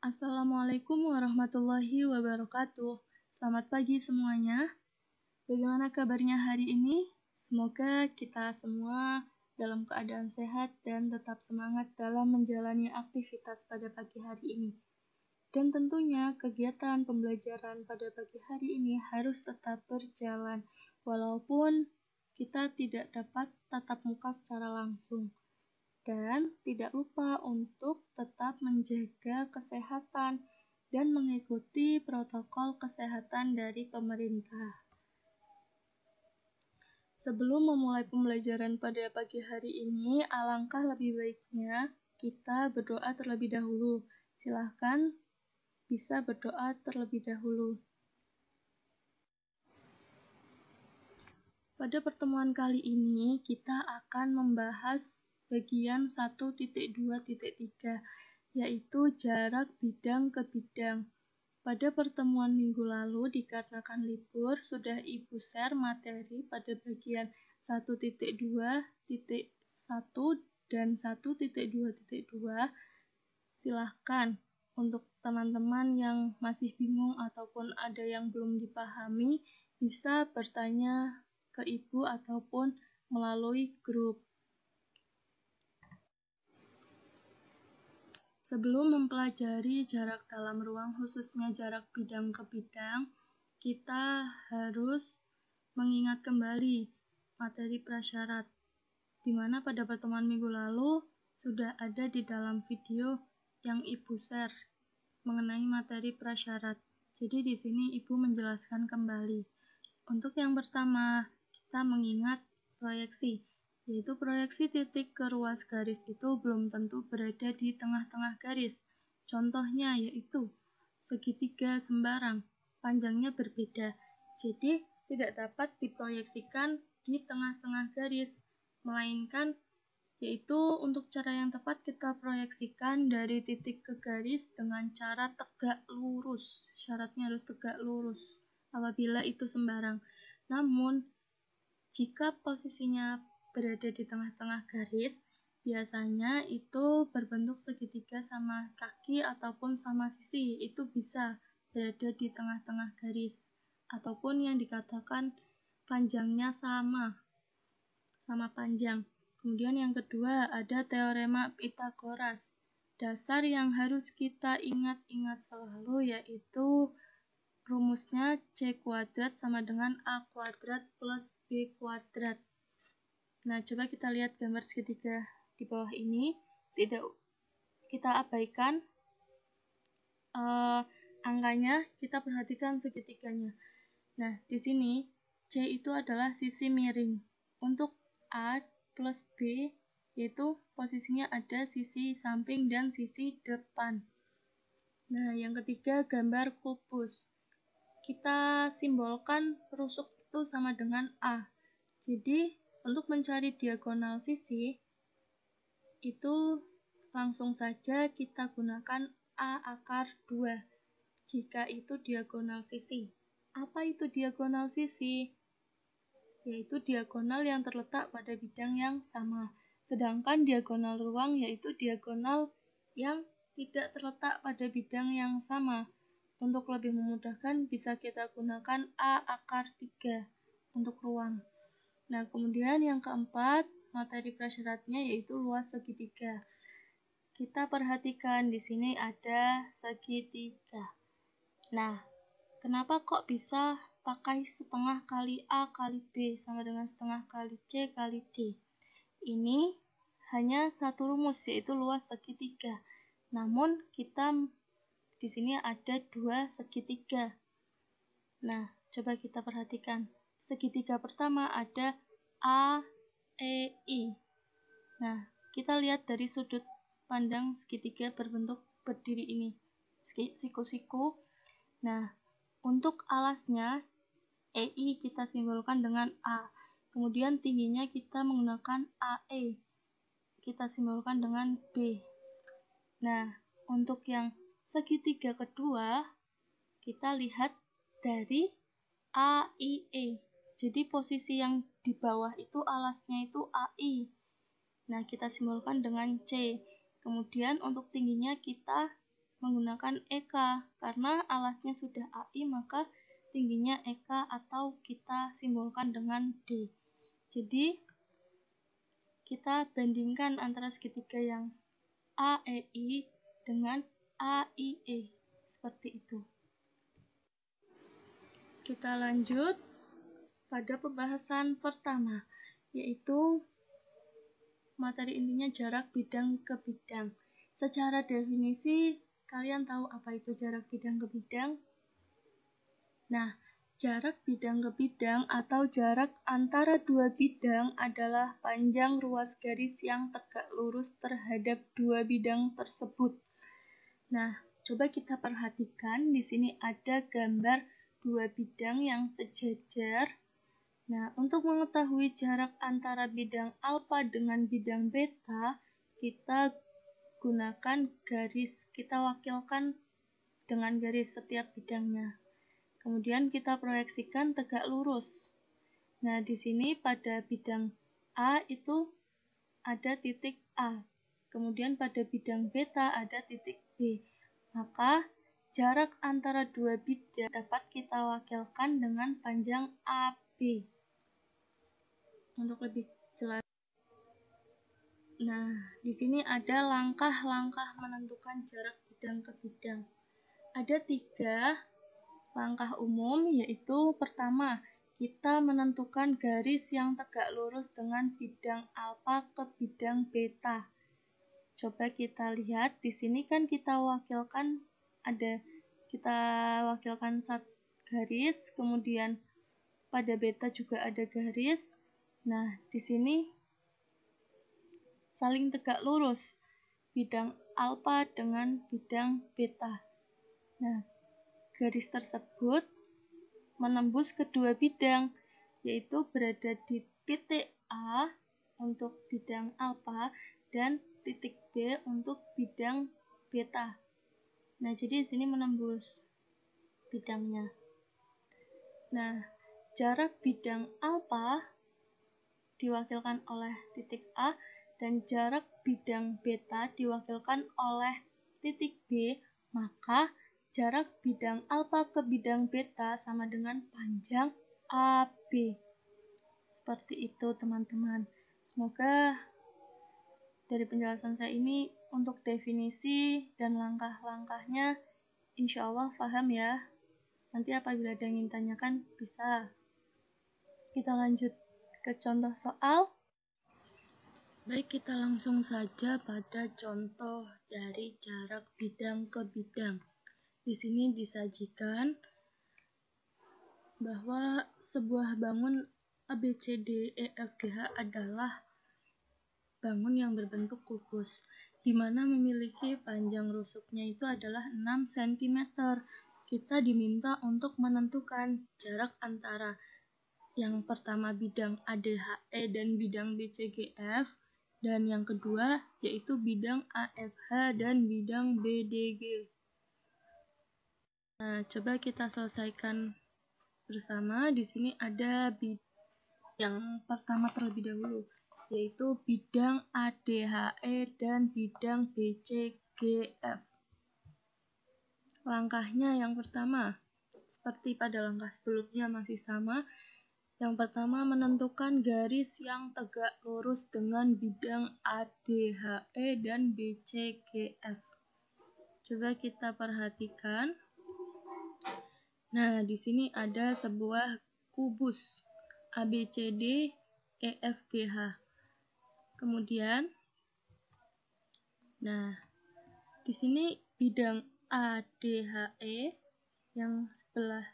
Assalamualaikum warahmatullahi wabarakatuh. Selamat pagi semuanya. Bagaimana kabarnya hari ini? Semoga kita semua dalam keadaan sehat dan tetap semangat dalam menjalani aktivitas pada pagi hari ini. Dan tentunya kegiatan pembelajaran pada pagi hari ini harus tetap berjalan, walaupun kita tidak dapat tatap muka secara langsung. Dan tidak lupa untuk tetap menjaga kesehatan dan mengikuti protokol kesehatan dari pemerintah. Sebelum memulai pembelajaran pada pagi hari ini, alangkah lebih baiknya kita berdoa terlebih dahulu. Silahkan bisa berdoa terlebih dahulu. Pada pertemuan kali ini, kita akan membahas bagian 1.2.3, yaitu jarak bidang ke bidang. Pada pertemuan minggu lalu, dikarenakan libur, sudah Ibu share materi pada bagian 1.2.1 dan 1.2.2. Silahkan untuk teman-teman yang masih bingung ataupun ada yang belum dipahami, bisa bertanya ke Ibu ataupun melalui grup. Sebelum mempelajari jarak dalam ruang, khususnya jarak bidang ke bidang, kita harus mengingat kembali materi prasyarat, di mana pada pertemuan minggu lalu sudah ada di dalam video yang Ibu share mengenai materi prasyarat. Jadi di sini Ibu menjelaskan kembali. Untuk yang pertama, kita mengingat proyeksi, yaitu proyeksi titik ke ruas garis itu belum tentu berada di tengah-tengah garis. Contohnya yaitu segitiga sembarang, panjangnya berbeda, jadi tidak dapat diproyeksikan di tengah-tengah garis, melainkan yaitu untuk cara yang tepat kita proyeksikan dari titik ke garis dengan cara tegak lurus. Syaratnya harus tegak lurus apabila itu sembarang. Namun, jika posisinya berada di tengah-tengah garis, biasanya itu berbentuk segitiga sama kaki ataupun sama sisi. Itu bisa berada di tengah-tengah garis. Ataupun yang dikatakan panjangnya sama panjang. Kemudian yang kedua ada teorema Pythagoras. Dasar yang harus kita ingat-ingat selalu yaitu rumusnya C kuadrat sama dengan A kuadrat plus B kuadrat. Nah, coba kita lihat gambar segitiga di bawah ini. Tidak kita abaikan angkanya, kita perhatikan segitiganya. Nah, di sini C itu adalah sisi miring. Untuk A plus B, yaitu posisinya ada sisi samping dan sisi depan. Nah, yang ketiga gambar kubus. Kita simbolkan rusuk itu sama dengan A. Jadi, untuk mencari diagonal sisi, itu langsung saja kita gunakan A akar 2. Jika itu diagonal sisi. Apa itu diagonal sisi? Yaitu diagonal yang terletak pada bidang yang sama. Sedangkan diagonal ruang yaitu diagonal yang tidak terletak pada bidang yang sama. Untuk lebih memudahkan, bisa kita gunakan A akar 3 untuk ruang. Nah, kemudian yang keempat, materi prasyaratnya yaitu luas segitiga. Kita perhatikan di sini ada segitiga. Nah, kenapa kok bisa pakai setengah kali A kali B sama dengan setengah kali C kali D? Ini hanya satu rumus, yaitu luas segitiga. Namun, kita di sini ada dua segitiga. Nah, coba kita perhatikan. Segitiga pertama ada A, E, I. Nah, kita lihat dari sudut pandang segitiga berbentuk berdiri ini. Siku-siku. Nah, untuk alasnya, EI kita simbolkan dengan A. Kemudian tingginya kita menggunakan AE. Kita simbolkan dengan B. Nah, untuk yang segitiga kedua, kita lihat dari AIE. Jadi posisi yang di bawah itu alasnya itu AI. Nah, kita simbolkan dengan C. Kemudian untuk tingginya kita menggunakan EK, karena alasnya sudah AI maka tingginya EK atau kita simbolkan dengan D. Jadi kita bandingkan antara segitiga yang AEI dengan AIE, seperti itu. Kita lanjut pada pembahasan pertama, yaitu materi intinya jarak bidang ke bidang. Secara definisi, kalian tahu apa itu jarak bidang ke bidang? Nah, jarak bidang ke bidang atau jarak antara dua bidang adalah panjang ruas garis yang tegak lurus terhadap dua bidang tersebut. Nah, coba kita perhatikan, di sini ada gambar dua bidang yang sejajar. Nah, untuk mengetahui jarak antara bidang alfa dengan bidang beta, kita gunakan garis, kita wakilkan dengan garis setiap bidangnya. Kemudian kita proyeksikan tegak lurus. Nah, di sini pada bidang A itu ada titik A. Kemudian pada bidang beta ada titik B. Maka jarak antara dua bidang dapat kita wakilkan dengan panjang AB. Untuk lebih jelas. Nah, di sini ada langkah-langkah menentukan jarak bidang ke bidang. Ada 3 langkah umum, yaitu pertama, kita menentukan garis yang tegak lurus dengan bidang alfa ke bidang beta. Coba kita lihat, di sini kan kita wakilkan satu garis, kemudian pada beta juga ada garis. Nah, di sini saling tegak lurus bidang alfa dengan bidang beta. Nah, garis tersebut menembus kedua bidang, yaitu berada di titik A untuk bidang alfa dan titik B untuk bidang beta. Nah, jadi di sini menembus bidangnya. Nah, jarak bidang alfa diwakilkan oleh titik A dan jarak bidang beta diwakilkan oleh titik B, maka jarak bidang alfa ke bidang beta sama dengan panjang AB. Seperti itu, teman-teman. Semoga dari penjelasan saya ini untuk definisi dan langkah-langkahnya insya Allah paham ya. Nanti apabila ada yang ingin tanyakan bisa. Kita lanjut ke contoh soal. Baik, kita langsung saja pada contoh dari jarak bidang ke bidang. Di sini disajikan bahwa sebuah bangun ABCDEFGH adalah bangun yang berbentuk kubus, di mana memiliki panjang rusuknya itu adalah 6 cm. Kita diminta untuk menentukan jarak antara yang pertama bidang ADHE dan bidang BCGF, dan yang kedua yaitu bidang AFH dan bidang BDG. Nah, coba kita selesaikan bersama. Di sini ada yang pertama terlebih dahulu, yaitu bidang ADHE dan bidang BCGF. Langkahnya yang pertama, seperti pada langkah sebelumnya masih sama. Yang pertama, menentukan garis yang tegak lurus dengan bidang ADHE dan BCGF. Coba kita perhatikan. Nah, di sini ada sebuah kubus ABCD EFGH. Kemudian, nah, di sini bidang ADHE yang sebelah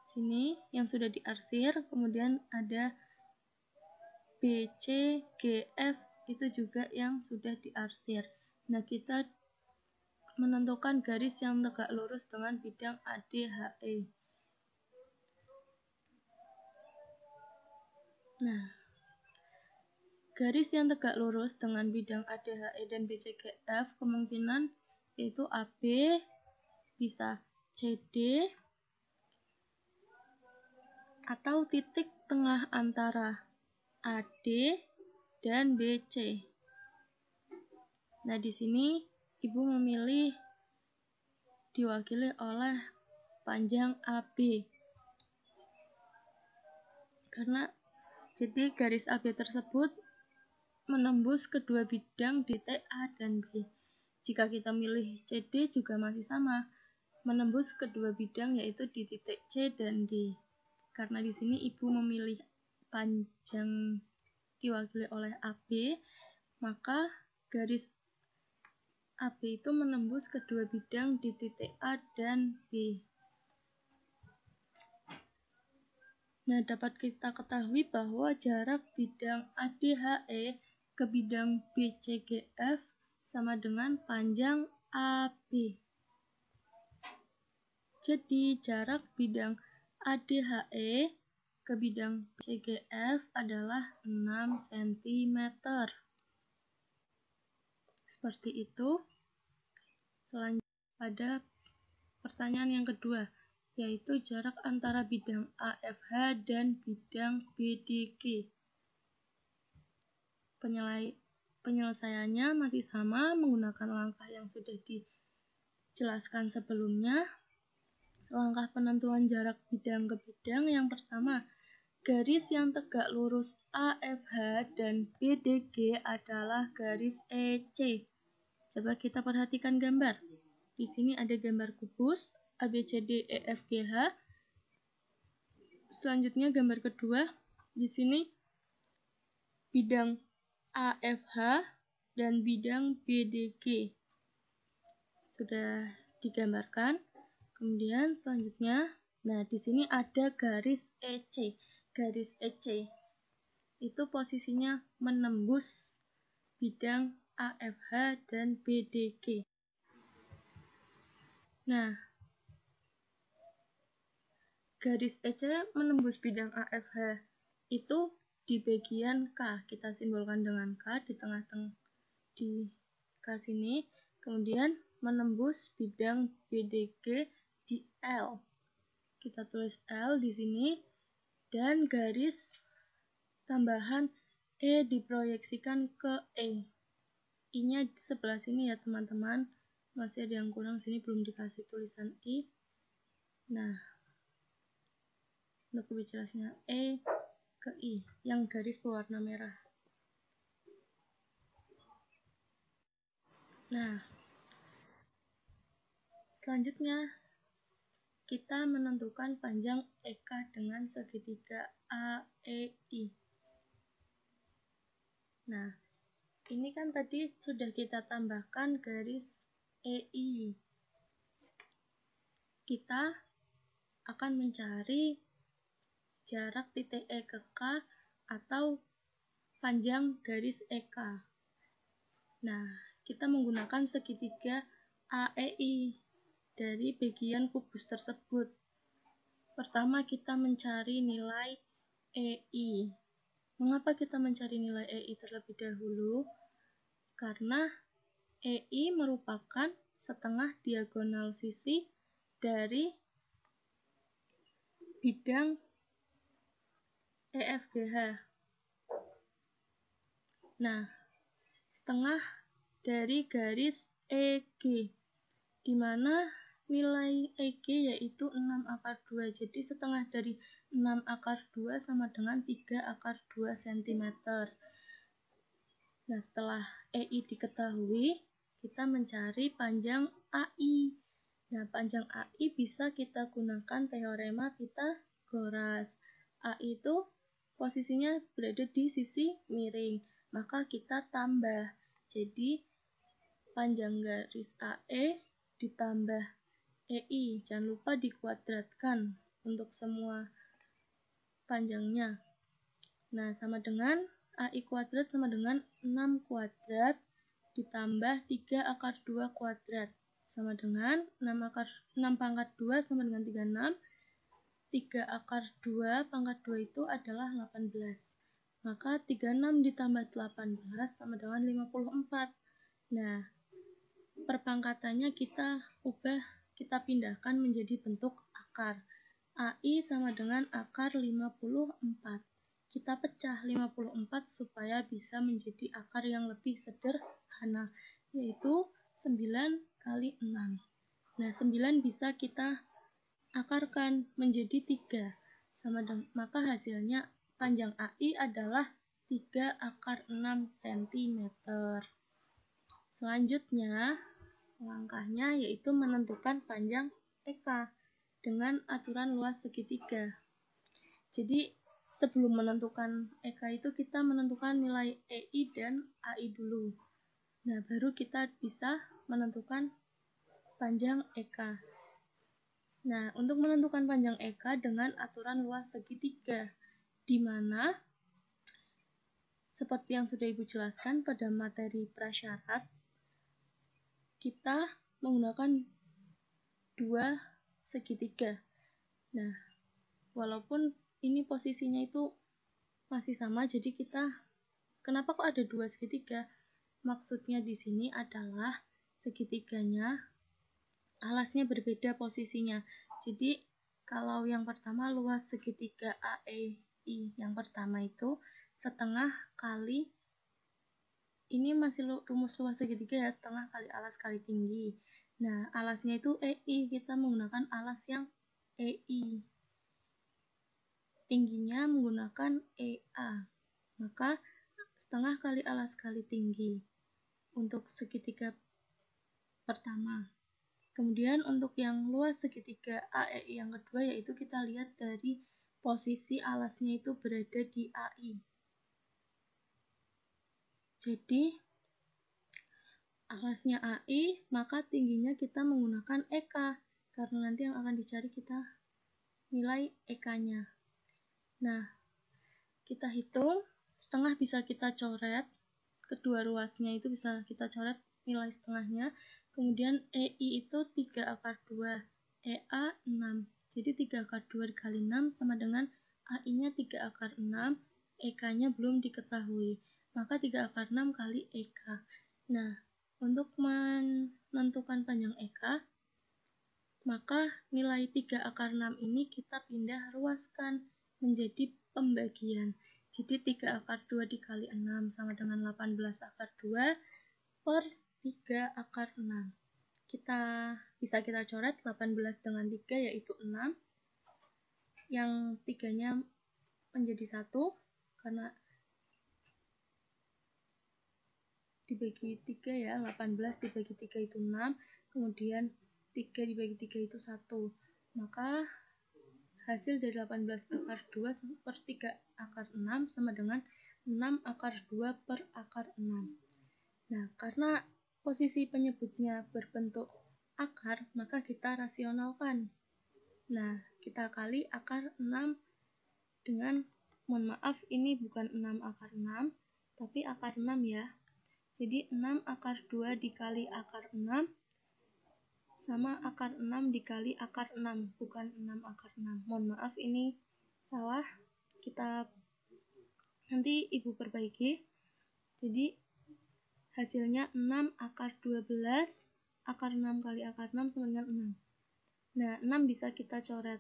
sini yang sudah diarsir, kemudian ada BCGF itu juga yang sudah diarsir. Nah, kita menentukan garis yang tegak lurus dengan bidang ADHE. Nah, garis yang tegak lurus dengan bidang ADHE dan BCGF kemungkinan yaitu AB, bisa CD, atau titik tengah antara AD dan BC. Nah, di sini Ibu memilih diwakili oleh panjang AB. Karena jadi garis AB tersebut menembus kedua bidang titik A dan B. Jika kita milih CD juga masih sama, menembus kedua bidang yaitu di titik C dan D. Karena di sini Ibu memilih panjang diwakili oleh AB, maka garis AB itu menembus kedua bidang di titik A dan B. Nah, dapat kita ketahui bahwa jarak bidang ADHE ke bidang BCGF sama dengan panjang AB. Jadi, jarak bidang ADHE ke bidang BCGF adalah 6 cm. Seperti itu. Selanjutnya pada pertanyaan yang kedua, yaitu jarak antara bidang AFH dan bidang BDG. Penyelesaiannya masih sama menggunakan langkah yang sudah dijelaskan sebelumnya. Langkah penentuan jarak bidang ke bidang yang pertama, garis yang tegak lurus AFH dan BDG adalah garis EC. Coba kita perhatikan gambar. Di sini ada gambar kubus ABCDEFGH. Selanjutnya gambar kedua, di sini bidang AFH dan bidang BDG sudah digambarkan. Kemudian selanjutnya, nah di sini ada garis EC. Garis EC itu posisinya menembus bidang AFH dan BDG. Nah, garis EC menembus bidang AFH itu di bagian K. Kita simbolkan dengan K di tengah-tengah di K sini. Kemudian menembus bidang BDG di L. Kita tulis L di sini dan garis tambahan E diproyeksikan ke E. I-nya di sebelah sini ya teman-teman. Masih ada yang kurang, sini belum dikasih tulisan I. Nah, untuk lebih jelasnya E ke I yang garis berwarna merah. Nah, selanjutnya kita menentukan panjang EK dengan segitiga AEI. Nah, ini kan tadi sudah kita tambahkan garis EI. Kita akan mencari jarak titik E ke K atau panjang garis EK. Nah, kita menggunakan segitiga AEI dari bagian kubus tersebut. Pertama kita mencari nilai EI. Mengapa kita mencari nilai EI terlebih dahulu? Karena EI merupakan setengah diagonal sisi dari bidang EFGH. Nah, setengah dari garis EG, di mana nilai EG yaitu 6/2. Jadi setengah dari 6/2 sama dengan 3/2 cm. Nah, setelah EI diketahui, kita mencari panjang AI. Nah, panjang AI bisa kita gunakan teorema Pythagoras. AI itu posisinya berada di sisi miring, maka kita tambah. Jadi, panjang garis AE ditambah EI. Jangan lupa dikuadratkan untuk semua panjangnya. Nah, sama dengan AI kuadrat sama dengan 6 kuadrat ditambah 3/2 kuadrat sama dengan 6 pangkat 2 sama dengan 36. 3/2 pangkat 2 itu adalah 18. Maka 36 ditambah 18 sama dengan 54. Nah, perpangkatannya kita pindahkan menjadi bentuk akar. AI sama dengan akar 54. Kita pecah 54 supaya bisa menjadi akar yang lebih sederhana, yaitu 9 kali 6. Nah, 9 bisa kita akarkan menjadi 3. Maka hasilnya panjang AI adalah 3 akar 6 cm. Selanjutnya, langkahnya yaitu menentukan panjang EK dengan aturan luas segitiga. Jadi, sebelum menentukan EK itu kita menentukan nilai EI dan AI dulu. Nah, baru kita bisa menentukan panjang EK. Nah, untuk menentukan panjang EK dengan aturan luas segitiga, di mana seperti yang sudah Ibu jelaskan pada materi prasyarat, kita menggunakan 2 segitiga. Nah, walaupun ini posisinya itu masih sama, jadi kenapa kok ada 2 segitiga? Maksudnya di sini adalah segitiganya alasnya berbeda posisinya. Jadi kalau yang pertama luas segitiga AEI yang pertama itu setengah kali, ini masih rumus luas segitiga ya, setengah kali alas kali tinggi. Nah, alasnya itu EI, kita menggunakan alas yang EI. Tingginya menggunakan EA. Maka setengah kali alas kali tinggi untuk segitiga pertama. Kemudian untuk yang luas segitiga AEI yang kedua, yaitu kita lihat dari posisi alasnya itu berada di AI. Jadi alasnya AI, maka tingginya kita menggunakan EK, karena nanti yang akan dicari kita nilai EK-nya. Nah, kita hitung, setengah bisa kita coret, kedua ruasnya itu bisa kita coret nilai setengahnya. Kemudian EI itu 3 akar 2, EA 6. Jadi 3 akar 2 dikali 6 sama dengan AI-nya 3 akar 6, EK-nya belum diketahui. Maka 3 akar 6 kali EK. Nah, untuk menentukan panjang EK, maka nilai 3 akar 6 ini kita pindah ruaskan menjadi pembagian. Jadi 3 akar 2 dikali 6 sama dengan 18 akar 2 per 3 akar 6. Bisa kita coret 18 dengan 3 yaitu 6. Yang 3-nya menjadi 1 karena dibagi 3 ya, 18 dibagi 3 itu 6, kemudian 3 dibagi 3 itu 1. Maka hasil dari 18 akar 2 per 3 akar 6 sama dengan 6 akar 2 per akar 6. Nah, karena posisi penyebutnya berbentuk akar, maka kita rasionalkan. Nah, kita kali akar 6 dengan, mohon maaf, ini bukan 6 akar 6, tapi akar 6 ya. Jadi 6 akar 2 dikali akar 6 sama akar 6 dikali akar 6, bukan 6 akar 6. Mohon maaf, ini salah. Nanti Ibu perbaiki. Jadi hasilnya 6 akar 12, akar 6 kali akar 6 sama dengan 6. Nah, 6 bisa kita coret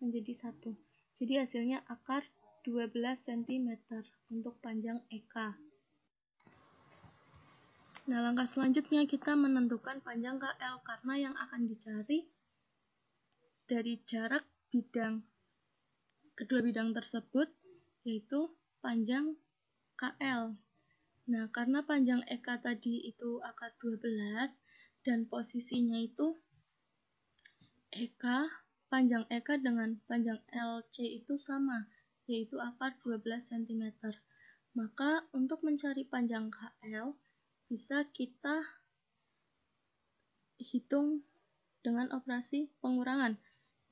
menjadi 1. Jadi hasilnya akar 12 cm untuk panjang EK. Nah, langkah selanjutnya kita menentukan panjang KL karena yang akan dicari dari jarak kedua bidang tersebut yaitu panjang KL. Nah, karena panjang EK tadi itu akar 12 dan posisinya itu EK, panjang EK dengan panjang LC itu sama, yaitu akar 12 cm. Maka untuk mencari panjang KL bisa kita hitung dengan operasi pengurangan.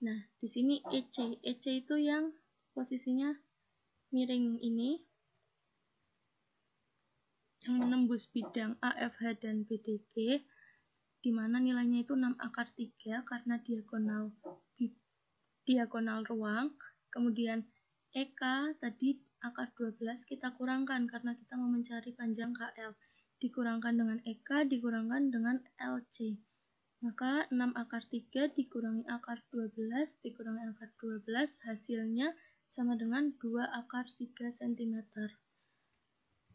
Nah, di sini EC itu yang posisinya miring ini, yang menembus bidang AFH dan BDG, di mana nilainya itu 6 akar 3 karena diagonal ruang. Kemudian EK tadi akar 12 kita kurangkan karena kita mau mencari panjang KL. Dikurangkan dengan EK dikurangkan dengan LC. Maka 6 akar 3 dikurangi akar 12 dikurangi akar 12 hasilnya sama dengan 2 akar 3 cm.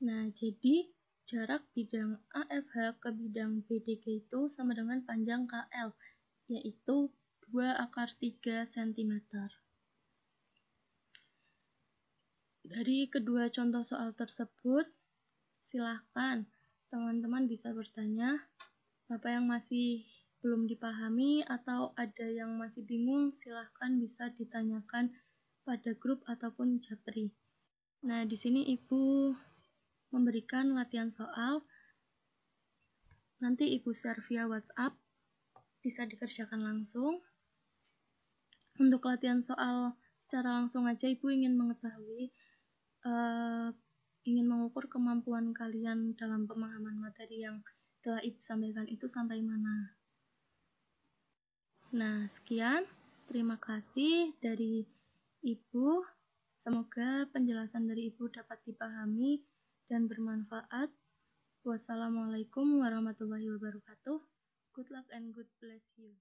Nah, jadi jarak bidang AFH ke bidang BDG itu sama dengan panjang KL. yaitu 2/3 cm. Dari kedua contoh soal tersebut, silahkan teman-teman bisa bertanya apa yang masih belum dipahami atau ada yang masih bingung, silahkan bisa ditanyakan pada grup ataupun japri. Nah, di sini Ibu memberikan latihan soal. Nanti Ibu share via WhatsApp, bisa dikerjakan langsung. Untuk latihan soal secara langsung aja, Ibu ingin mengetahui, ingin mengukur kemampuan kalian dalam pemahaman materi yang telah Ibu sampaikan itu sampai mana. Nah, sekian. Terima kasih dari Ibu. Semoga penjelasan dari Ibu dapat dipahami dan bermanfaat. Wassalamualaikum warahmatullahi wabarakatuh. Good luck and God bless you.